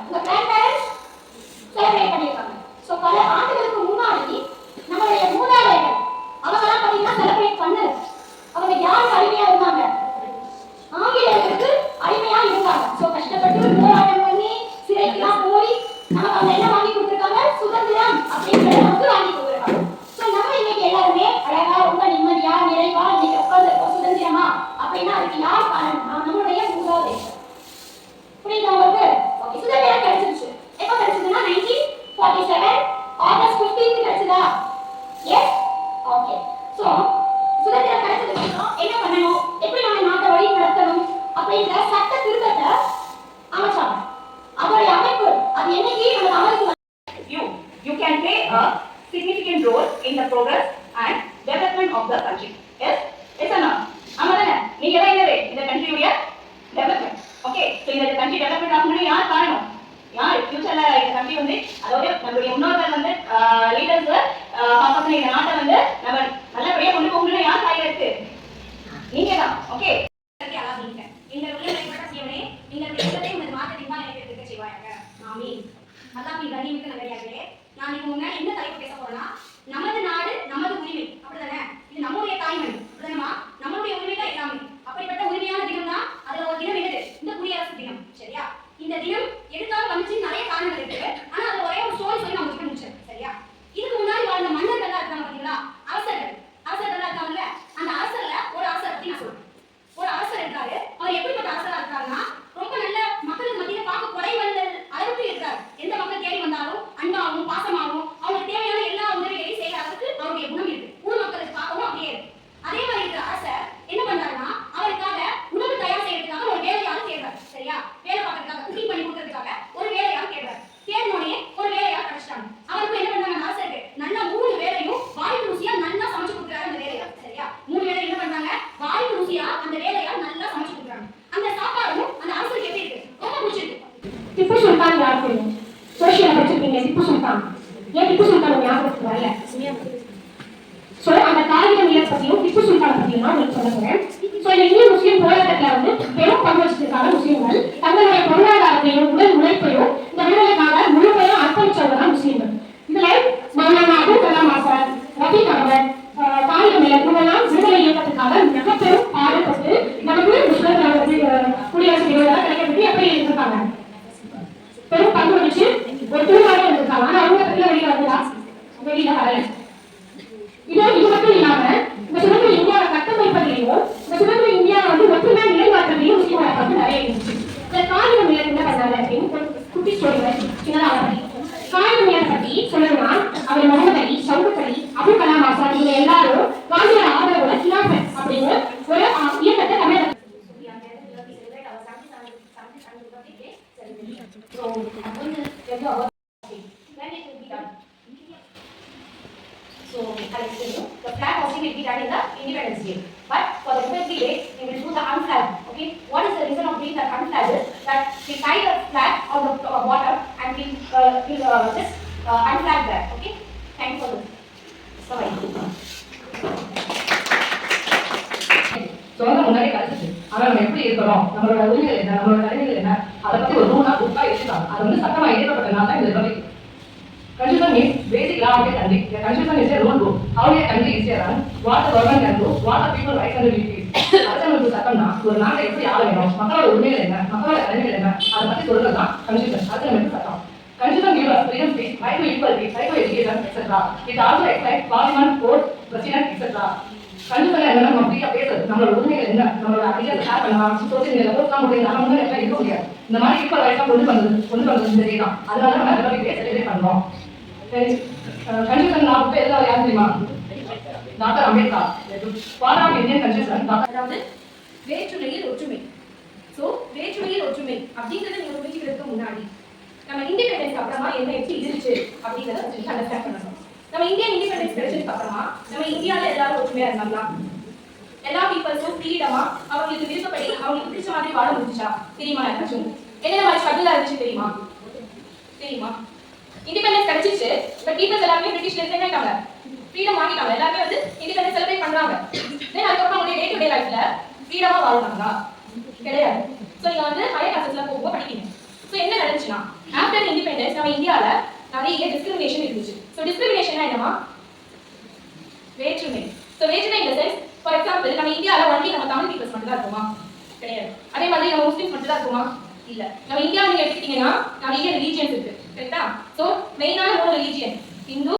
உங்க grand parents celebrate பண்ணிருக்காங்க. So பல ஆண்டுகளுக்கு முன்னாடி நம்மளுடைய மூதாதையர்கள் அவங்கலாம் பாத்தீங்கன்னா செலிப்ரேட் பண்ணல. அவங்க யாருக்கு அடிமையா இருந்தாங்க? ஆங்கிலேயர்களுக்கு அடிமையா இருந்தாங்க. சோ கஷ்டப்பட்டு போராட்டம் பண்ணி சிறைக்கெல்லாம் போய் நமக்கு அவங்க என்ன வாங்கி கொடுத்துருக்காங்க? சுதந்திரம் அப்படிங்கிறத நமக்கு வாங்கி கொடுத்துருக்காங்க. சோ நம்ம இன்னைக்கு எல்லாருமே அழகா ரொம்ப நிம்மதியா நிறைவா இன்னைக்கு உட்கார்ந்துருக்கோம் சுதந்திரமா அப்படின்னா அதுக்கு யார் காரணம்? நம்மளுடைய மூதாதையர்கள். புரியுதா உங்களுக்கு? ஓகே, சுதந்திரம் கிடைச்சிருச்சு. எப்ப கிடைச்சதுன்னா 1947 ஆகஸ்ட் 15 கிடைச்சதா? எஸ். ஓகே. சோ சுதந்திரம் கிடைச்சதுக்கு அப்புறம் என்ன பண்ணணும், எப்படி நம்ம நாட்டை வழி நடத்தணும் அப்படிங்கிற சட்ட திருத்தத்தை அமைச்சாங்க. அதோட அமைப்பு அது என்னைக்கு நமக்கு அமலுக்கு you can play a significant role in the progress and development of the country. Yes or no? ஆமாதானே? நீங்க தான் என்னவே இந்த கண்ட்ரியுடைய டெவலப்மெண்ட். ஓகே, சோ இந்த கண்ட்ரி டெவலப்மெண்ட் ஆகணும்னா யார் காரணம்? யார் ஃபியூச்சர்ல இந்த கண்ட்ரி வந்து அதாவது நம்மளுடைய முன்னோர்கள் வந்து லீடர்ஸ் காப்பாத்தின இந்த நாட்டை வந்து நம்ம நல்லபடியா கொண்டு போகணும்னா யார் கையில இருக்கு? நீங்க தான். ஓகே, இந்த உள்ளமைப்பட்ட சிவனே நீங்கள் எல்லாத்தை உங்கள் மாற்றத்தின் நினைக்கிறதுக்கு செய்வாயாக. ஆமீன். அதான் நீ கண்ணியமிக்க நல்லடியார்களே, நான் இதுக்கு முன்னாடி என்ன தலைப்பு பேச போறேன்னா, நமது நாடு நமது உரிமை, அப்படிதானே? இது நம்முடைய தாய்மொழி, அப்படிதானமா? நம்மளுடைய உரிமை தான் எல்லாமே. அப்படிப்பட்ட உரிமையான தினம் தான். அதுல ஒரு தினம் என்னது? இந்த குடியரசு தினம். சரியா? இந்த தினம் எதுக்காக வந்துச்சு நிறைய காரணங்கள் இருக்கு. ஆனா அது ஒரே ஒரு ஸ்டோரி சொல்லி நான் உங்களுக்கு முடிச்சேன். சரியா? இதுக்கு முன்னாடி வாழ்ந்த மன்னர்கள் எல்லாம் இருக்காங்க பாத்தீங்களா? அரசர்கள் எல்லாம் இருக்காங்கல்ல, அந்த அரசர்ல ஒரு அரசர் பத்தி நான் சொல்றேன். ஒரு அரசர் இருக்காரு. அவர் எப்படிப்பட்ட அரசரா இருக்காருன்னா, ரொம்ப நல்ல மக்களுக்கு மத்தியில பார்க்க கொடைவள்ளல் அளவுக்கு இருக்காரு. எந்த மக்கள் தேடி வந்தாலும் அன்பாகவும் பாசமாகவும் அவங்களுக்கு தேவையான எல்லா உதவிகளையும் செய்யற அளவுக்கு அவருடைய குணம் இருக்கு. ஊர் மக்களுக்கு பார்க்கவும் அப்படியே இருக்கு. அதே மாதிரி இருக்கிற அரசர் என்ன பண்றாருன்னா, அவருக்காக உணவு தயார் செய்யறதுக்காக ஒரு வேலையாளர் தேடுறாரு. சரியா? வேலை பார்க்கறதுக்காக, குக்கிங் பண்ணி கொடுக்கறதுக்காக ஒரு வேலையாளர் தேடுறாரு. தேடினோடனே ஒரு வேலையாளர் கிடைச்சிட்டாங்க. அவருக்கு என்ன பண்றாங்க? அரசருக்கு நல்ல 3 வேலையும் வாய்ப்பு ருசியா நல்லா சமைச்சு கொடுக்குறாரு அந்த வேலையாளர். சரியா? 3 வேலை என்ன பண்றாங்க? வாய்ப்பு ருசியா அந்த வேலையாளர் நல்லா சமைச்சு கொடுக்குறாங்க. அந்த சாப்பாடும் அந்த அரசருக்கு எப்படி இருக்கு? ரொம்ப பிடிச்சிருக்கு. திப்பு சுல்தான் யார் தெரியும்? சோஷியல் படிச்சிருக்கீங்க. திப்பு சுல்தான் ஏன் திப்பு சுல்தான் ஞாபகத்துக்கு வரல? சோ அந்த காகிதம் இயக்க பத்தியும் திப்பு சுல்தான் பத்தியும் நான் உங்களுக்கு சொல்ல போறேன். சோ இந்த இந்திய முஸ்லீம் போராட்டத்துல வந்து பெரும் பங்கு வச்சிருக்காங்க முஸ்லீம்கள். தங்களுடைய பொருளாதாரத்தையும் உடல் உழைப்பையும் இந்த விடுதலைக்காக முழுமையாக அர்ப்பணிச்சவங்க தான் முஸ்லீம்கள். இதுல மௌலானா அபுல் கலாம் ஆசாத், ரஃபீக் அஹ்மத், காகிதம் இயக்கம் விடுதலை இயக்கத்துக்காக மிக பெரும் பாடுபட்டு நமக்கு குடியரசு தலைவராக கிடைக்கப்பட்டு எப்படி இருந்திருக்காங்க? பெரும் பங்கு வச்சு ஒரு துணிவாக இருந்திருக்காங்க. ஆனா அவங்க பத்தில வெளியில வந்துடா வெளியில வரல. இது மட்டும் இல்லாம இந்த சுதந்திர இந்தியாவை கட்டமைப்பதிலையும் இந்த சுதந்திர இந்தியாவை வந்து ஒற்றுமை நிலைநாட்டுறதையும் முஸ்லீம்களை பார்த்து நிறைய இருந்துச்சு. இந்த காகிதம் இயக்கம் என்ன பண்ணாரு அப்படின்னு குட்டி ஸ்டோரி சின்னதாக காகிதம் இயக்கம் பத்தி சொல்லணும்னா, அவர் முகமது அலி, ஷவுகத் அலி, அபுல் கலாம் ஆசாத் இவங்க எல்லாரும் காந்தியோட ஆதரவுல கிலாஃபத் அப்படின்னு ஒரு இயக்கத்தை தமிழக So, I'll explain you. The flag hosting will be done in the Independence Day. But for the Independence Day, we will do the unflag. Okay? What is the reason of doing that unflag is that we tie the flag on the water and we just unflag that. Okay? Thank you for this. Sorry. சொந்த முன்னாடி கிடைச்சிச்சு. ஆனா நம்ம எப்படி இருக்கிறோம், நம்மளோட உரிமைகள் என்ன, நம்மளோட கடமைகள் என்ன, அதை பத்தி ஒரு 3 நாள் புக்கா எழுதிருக்காங்க. அது வந்து சட்டமா இயக்கப்பட்டதுனால தான் இந்த republic. Constitution means basic law of a country. The constitution is a rule book. How a country is run, what the government can do, what the people rights and duties. அரசியலமைப்பு சட்டம்னா ஒரு நாட்டை எப்படி ஆள வேணும், மக்களோட உரிமைகள் என்ன, மக்களோட கடமைகள் என்ன, அதை பத்தி சொல்றது தான் கன்ஸ்டியூஷன். அரசியலமைப்பு சட்டம். Constitution gives us freedom of speech, right to equality, right to education, etc. It also expects parliament, court, president, etc. Constitution என்ன, நம்ம ஃப்ரீயா பேசுறது, நம்மளோட உரிமைகள் என்ன, நம்மளோட ஐடியா ஷேர் பண்ணலாம், சோசியல் மீடியால போஸ்ட் பண்ண முடியும், நம்ம வந்து எல்லாம் இருக்க முடியாது. இந்த மாதிரி ஈக்குவல் ரைட்ஸ் கொண்டு வந்தது இந்த டே தான். அதனால நம்ம ரிபப்ளிக் செலிப்ரேட் பண்றோம். கன்ஸ்டியூஷன் நான் பேர் யார் தெரியுமா? Doctor Ambedkar. Father of Indian constitution. அதாவது வேற்றுமையில் ஒற்றுமை. சோ வேற்றுமையில் ஒற்றுமை அப்படிங்கறத நீங்க புரிஞ்சுக்கிறதுக்கு முன்னாடி நம்ம இண்டிபெண்டன்ஸ் அப்புறமா என்ன எப்படி இருந்துச்சு அப்படிங்கறத அண்டர்ஸ்டாண்ட் பண்ணணும். நம்ம இந்தியன் இண்டிபெண்டன்ஸ் கிடைச்சதுக்கு அப்புறமா நம்ம இந்தியால எல்லாரும் ஒற்றுமையா இருந்தாங்களா? எல்லா பீப்புள்ஸும் ஃப்ரீடமா அவங்களுக்கு விருப்பப்படி அவங்களுக்கு பிடிச்ச மாதிரி வாழ முடிஞ்சா தெரியுமா? யாராச்சும் என்னென்ன மாதிரி ஸ்ட்ரகிளா இருந்துச்சு தெரியுமா? இண்டிபெண்டன்ஸ் கிடைச்சிச்சு. பட் பீப்புள்ஸ் எல்லாமே பிரிட்டிஷ்ல இருந்தாங்க, ஃப்ரீடம் வாங்கிட்டாங்க, எல்லாமே வந்து இண்டிபெண்டன்ஸ் செலிப்ரேட் பண்றாங்க. தென் அதுக்கப்புறம் உங்களுடைய டே டு டே லைஃப்ல ஃப்ரீடமா வாழ்றாங்களா? கிடையாது. ஸோ நீங்க வந்து ஹையர் கிளாஸஸ்ல போக படிப்பீங்க. ஸோ என்ன நடந்துச்சுன்னா ஆஃப்டர் இண்டிபெண்டன்ஸ் நம்ம இந்தியாவில் நிறைய டிஸ்கிரிமினேஷன் இருந்துச்சு. ஸோ டிஸ்கிரிமினேஷன் என்னமா? வேற்றுமை. ஸோ வேற்றுமை இந்த சென்ஸ், ஃபார் எக்ஸாம்பிள் நம்ம இந்தியாவில் ஒன்லி நம்ம தமிழ் பீப்புள்ஸ் மட்டும் தான் இருக்குமா? கிடையாது. அதே மாதிரி நம்ம முஸ்லிம்ஸ் மட்டும் தான் இருக்குமா? இல்ல. நம்ம இந்தியாவில் நீங்க எடுத்துக்கிட்டீங்கன்னா நிறைய ரிலீஜியன்ஸ் இருக்கு, கரெக்டா? ஸோ மெயினான 3 ரிலீஜியன், இந்து,